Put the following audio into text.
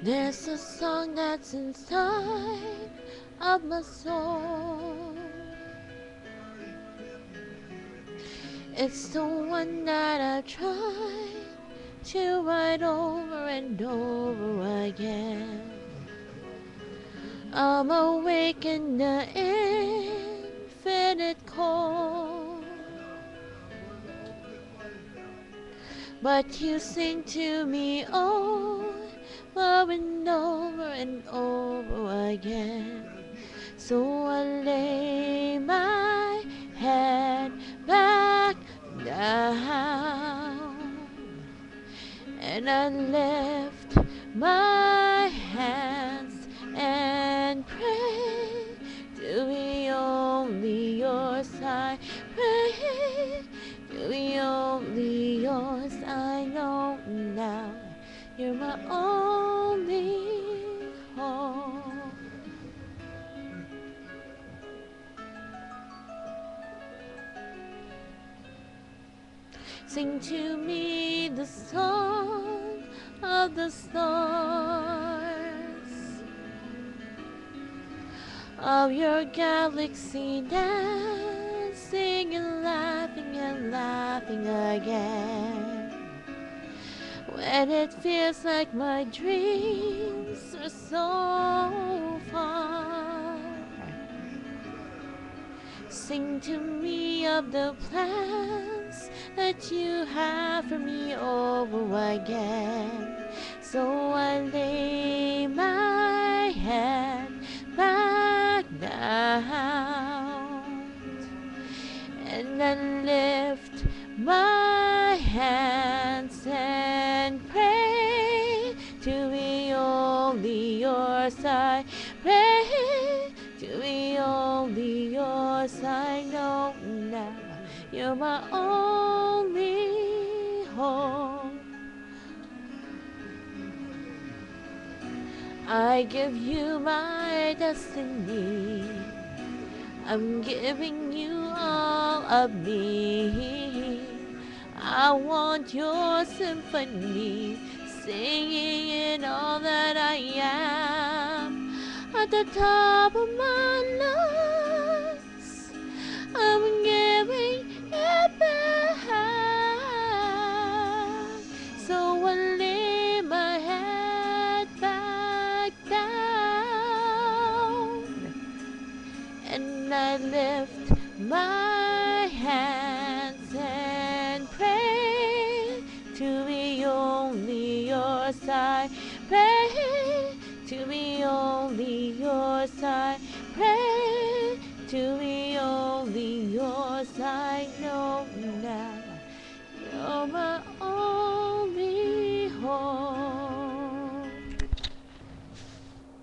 There's a song that's inside of my soul. It's the one that I've tried to write over and over again. I'm awake in the infinite cold, but you sing to me over and over again. So I lay my head back down and I lift my hands and pray to be only yours. I pray to be only yours. I know now you're my only hope. Sing to me the song of the stars, of your galaxy dancing and laughing again. When it feels like my dreams are so far, sing to me of the plans that you have for me over again. So I lay my head back down and then lift my hands and pray to be only yours. I pray to be only yours. I know now you're my only hope. I give you my destiny. I'm giving you all of me. I want your symphony, singing in all that I am. At the top of my lungs, I'm giving it back. So I lay my head back down and I lift my hands and pray to be only yours. I pray to be only yours. I pray to be only yours. I know now you're my